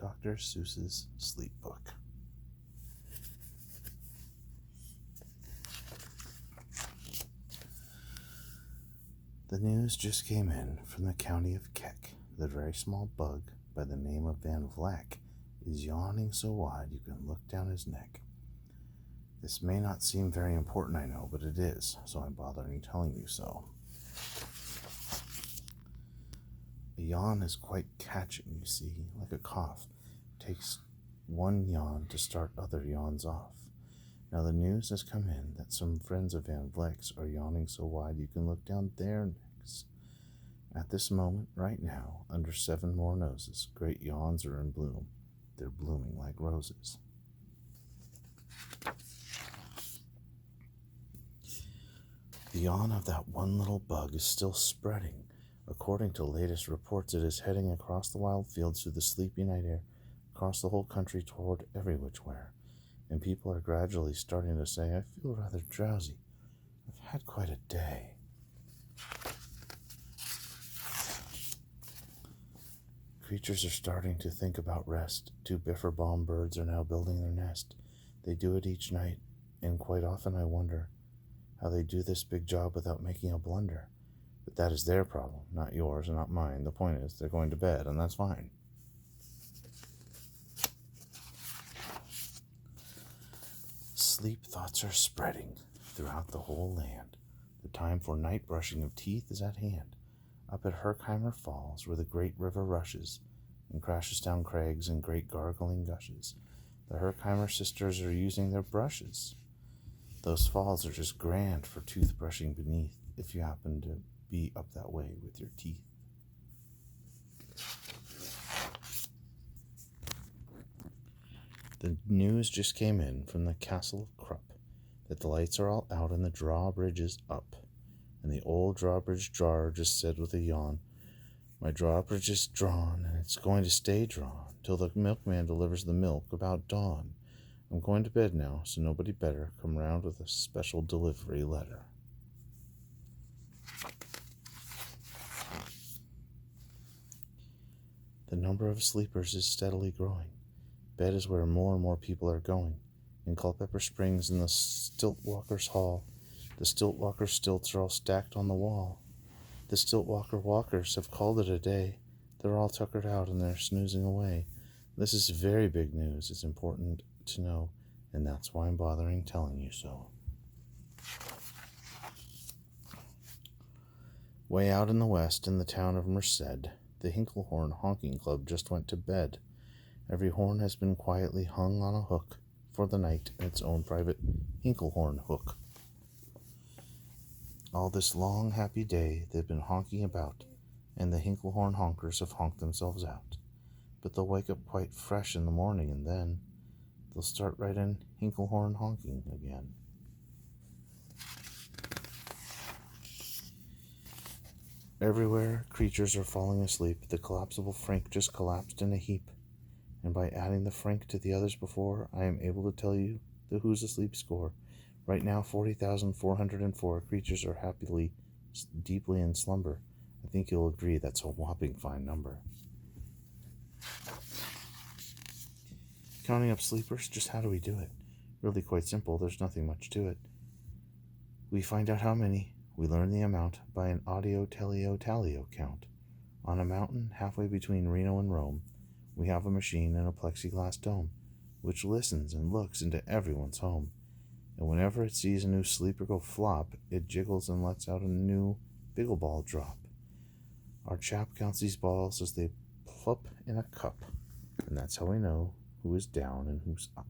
Dr. Seuss's Sleep Book. The news just came in from the county of Keck that a very small bug by the name of Van Vleck is yawning so wide you can look down his neck. This may not seem very important, I know, but it is, so I'm bothering telling you so. A yawn is quite catching, you see, like a cough. It takes one yawn to start other yawns off. Now the news has come in that some friends of Van Vleck's are yawning so wide you can look down their necks. At this moment, right now, under 7 more noses, great yawns are in bloom. They're blooming like roses. The yawn of that one little bug is still spreading. According to latest reports, it is heading across the wild fields through the sleepy night air, across the whole country toward every which where. And people are gradually starting to say, I feel rather drowsy. I've had quite a day. Creatures are starting to think about rest. 2 biffer-bomb birds are now building their nest. They do it each night, and quite often I wonder how they do this big job without making a blunder. But that is their problem, not yours and not mine. The point is, they're going to bed, and that's fine. Sleep thoughts are spreading throughout the whole land. The time for night brushing of teeth is at hand. Up at Herkheimer Falls, where the great river rushes and crashes down crags in great gargling gushes, the Herkheimer sisters are using their brushes. Those falls are just grand for toothbrushing beneath, if you happen to be up that way with your teeth. The news just came in from the castle of Krupp that the lights are all out and the drawbridge is up. And the old drawbridge drawer just said with a yawn, my drawbridge is drawn, and it's going to stay drawn till the milkman delivers the milk about dawn. I'm going to bed now, so nobody better come round with a special delivery letter. The number of sleepers is steadily growing. Bed is where more and more people are going. In Culpeper Springs, in the Stiltwalkers' Hall, the Stiltwalker stilts are all stacked on the wall. The Stiltwalker walkers have called it a day. They're all tuckered out and they're snoozing away. This is very big news. It's important to know, and that's why I'm bothering telling you so. Way out in the west, in the town of Merced, the Hinklehorn Honking Club just went to bed. Every horn has been quietly hung on a hook for the night in its own private Hinklehorn hook. All this long, happy day they've been honking about, and the Hinklehorn honkers have honked themselves out. But they'll wake up quite fresh in the morning, and then they'll start right in Hinklehorn honking again. Everywhere, creatures are falling asleep. The collapsible Frank just collapsed in a heap, and by adding the Frank to the others before, I am able to tell you the Who's Asleep score. Right now, 40,404 creatures are happily, deeply in slumber. I think you'll agree that's a whopping fine number. Counting up sleepers, just how do we do it? Really quite simple, there's nothing much to it. We find out how many, we learn the amount by an audio-teleo-talio count. On a mountain halfway between Reno and Rome, we have a machine in a plexiglass dome, which listens and looks into everyone's home. And whenever it sees a new sleeper go flop, it jiggles and lets out a new biggleball drop. Our chap counts these balls as they plop in a cup, and that's how we know who is down and who's up.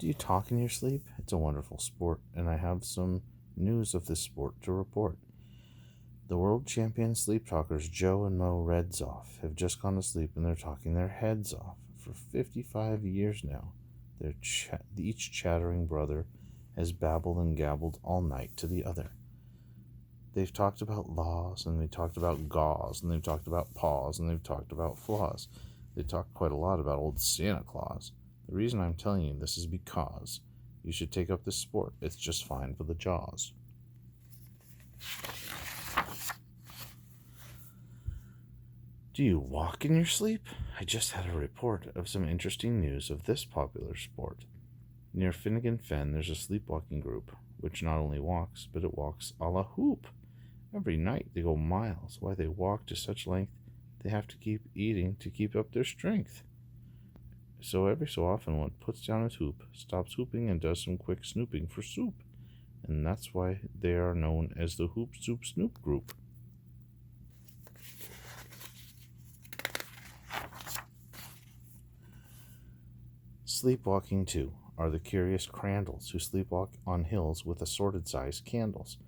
Do you talk in your sleep? It's a wonderful sport, and I have some news of this sport to report. The world champion sleep talkers Joe and Mo Redzoff have just gone to sleep, and they're talking their heads off. For 55 years now, each chattering brother has babbled and gabbled all night to the other. They've talked about laws, and they talked about gauze, and they've talked about paws, and they've talked about flaws. They talked quite a lot about old Santa Claus. The reason I'm telling you this is because you should take up this sport. It's just fine for the jaws. Do you walk in your sleep? I just had a report of some interesting news of this popular sport. Near Finnegan Fen, there's a sleepwalking group, which not only walks, but it walks a la hoop. Every night they go miles. Why they walk to such length, they have to keep eating to keep up their strength. So every so often one puts down his hoop, stops hooping, and does some quick snooping for soup. And that's why they are known as the Hoop Soup Snoop Group. Sleepwalking, too, are the curious crandles who sleepwalk on hills with assorted-sized candles.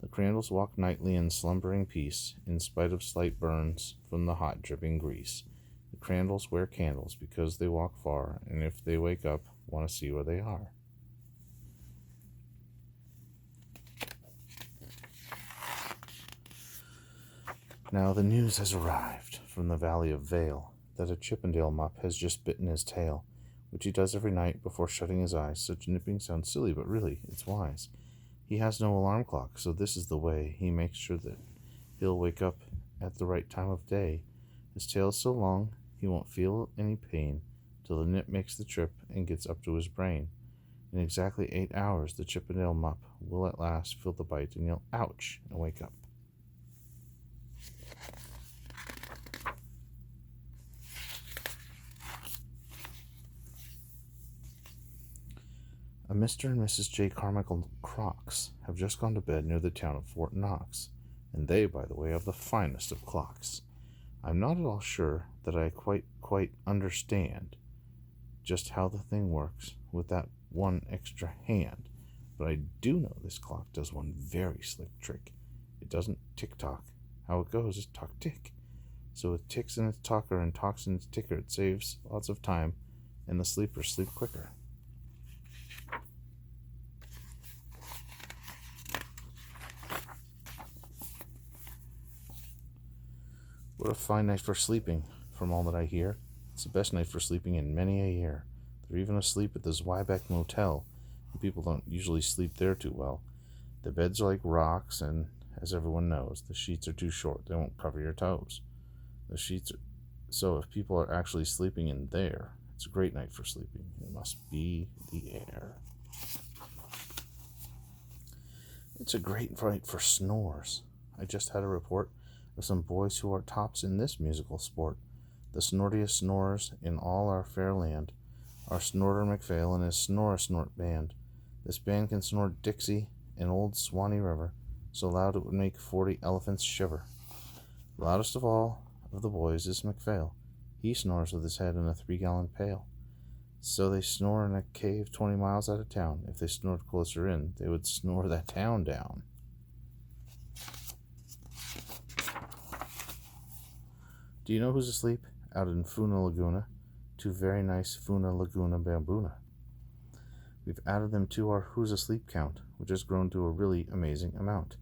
The crandles walk nightly in slumbering peace, in spite of slight burns from the hot dripping grease. The crandles wear candles because they walk far, and if they wake up, want to see where they are. Now the news has arrived from the Valley of Vale that a Chippendale mupp has just bitten his tail, which he does every night before shutting his eyes. Such nipping sounds silly, but really, it's wise. He has no alarm clock, so this is the way he makes sure that he'll wake up at the right time of day. His tail is so long, he won't feel any pain till the nip makes the trip and gets up to his brain. In exactly 8 hours, the Chippendale mupp will at last feel the bite and yell, "Ouch!" and wake up. A Mr. and Mrs. J. Carmichael Crocs have just gone to bed near the town of Fort Knox, and they, by the way, have the finest of clocks. I'm not at all sure that I quite understand just how the thing works with that one extra hand, but I do know this clock does one very slick trick. It doesn't tick-tock. How it goes is tock-tick. So it ticks in its talker and talks in its ticker. It saves lots of time, and the sleepers sleep quicker. What a fine night for sleeping, from all that I hear. It's the best night for sleeping in many a year. They're even asleep at the Zweibeck Motel, and people don't usually sleep there too well. The beds are like rocks, and, as everyone knows, the sheets are too short. They won't cover your toes. So if people are actually sleeping in there, it's a great night for sleeping. It must be the air. It's a great night for snores. I just had a report of some boys who are tops in this musical sport. The snortiest snorers in all our fair land are Snorter McPhail and his Snore-a-Snort band. This band can snore Dixie and Old Swanee River so loud it would make 40 elephants shiver. Loudest of all of the boys is McPhail. He snores with his head in a 3-gallon pail. So they snore in a cave 20 miles out of town. If they snored closer in, they would snore that town down. Do you know who's asleep? Out in Funa Laguna. 2 very nice Funa Laguna Bambuna. We've added them to our Who's Asleep count, which has grown to a really amazing amount.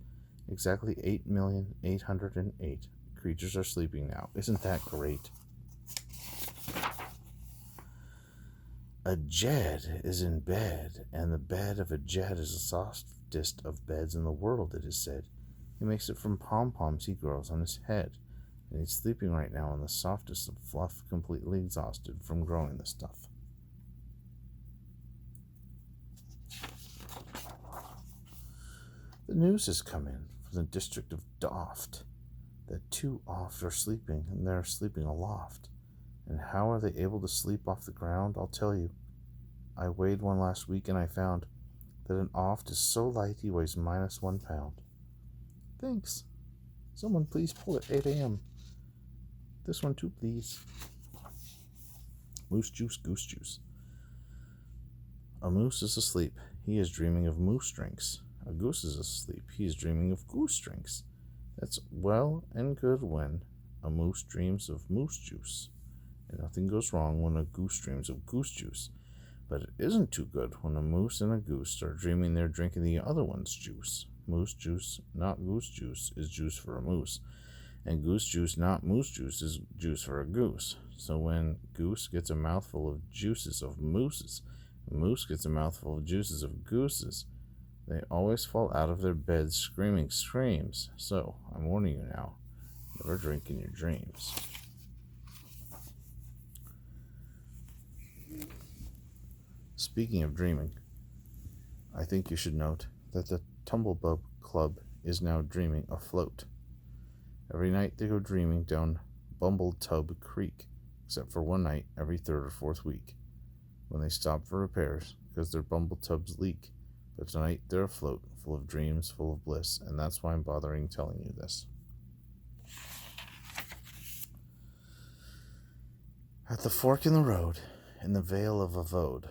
Exactly 8,808 creatures are sleeping now. Isn't that great? A Jed is in bed, and the bed of a Jed is the softest of beds in the world, it is said. He makes it from pom-poms he grows on his head. And he's sleeping right now in the softest of fluff, completely exhausted from growing the stuff. The news has come in from the district of Doft that 2 oft are sleeping, and they're sleeping aloft. And how are they able to sleep off the ground? I'll tell you. I weighed one last week, and I found that an oft is so light he weighs minus 1 pound. Thanks. Someone please pull at 8 a.m. This one too, please. Moose juice, goose juice. A moose is asleep. He is dreaming of moose drinks. A goose is asleep. He is dreaming of goose drinks. That's well and good when a moose dreams of moose juice. And nothing goes wrong when a goose dreams of goose juice. But it isn't too good when a moose and a goose are dreaming they're drinking the other one's juice. Moose juice, not goose juice, is juice for a moose. And goose juice, not moose juice, is juice for a goose. So when goose gets a mouthful of juices of mooses, moose gets a mouthful of juices of gooses, they always fall out of their beds screaming screams. So I'm warning you now, never drink in your dreams. Speaking of dreaming, I think you should note that the Tumblebug Club is now dreaming afloat. Every night they go dreaming down Bumbletub Creek, except for one night every third or fourth week, when they stop for repairs because their bumbletubs leak. But tonight they're afloat, full of dreams, full of bliss, and that's why I'm bothering telling you this. At the fork in the road, in the Vale of Avode,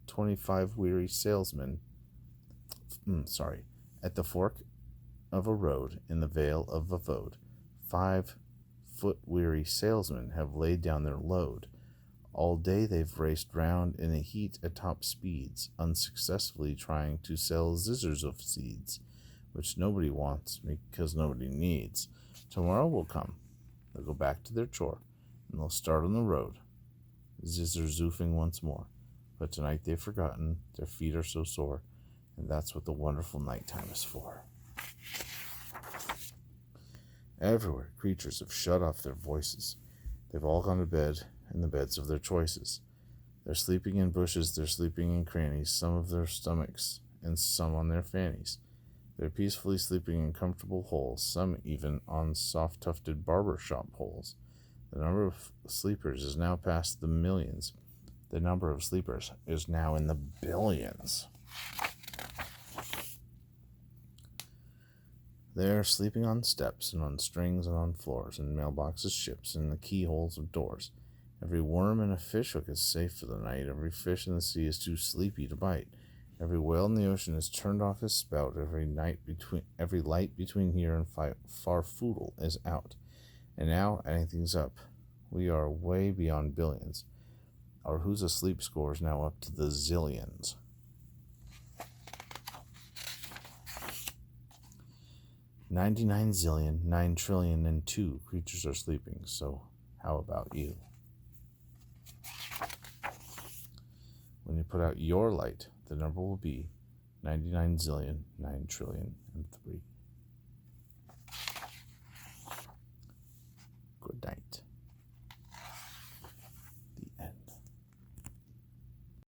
25 weary salesmen. At the fork of a road in the Vale of Avode, 5-foot weary salesmen have laid down their load. All day they've raced round in a heat at top speeds, unsuccessfully trying to sell zizzers of seeds, which nobody wants because nobody needs. Tomorrow will come. They'll go back to their chore, and they'll start on the road, zizzer-zoofing once more. But tonight they've forgotten, their feet are so sore, and that's what the wonderful nighttime is for. Everywhere, creatures have shut off their voices. They've all gone to bed in the beds of their choices. They're sleeping in bushes, they're sleeping in crannies, some of their stomachs, and some on their fannies. They're peacefully sleeping in comfortable holes, some even on soft-tufted barber shop holes. The number of sleepers is now past the millions. The number of sleepers is now in the billions. They're sleeping on steps and on strings and on floors, in mailboxes, ships, and the keyholes of doors. Every worm in a fish hook is safe for the night. Every fish in the sea is too sleepy to bite. Every whale in the ocean has turned off his spout. Every light between here and Farfoodle is out. And now anything's up. We are way beyond billions. Our Who's Asleep score is now up to the zillions. 99 zillion, 9 trillion, and 2 creatures are sleeping, so how about you? When you put out your light, the number will be 99 zillion, 9 trillion, and 3.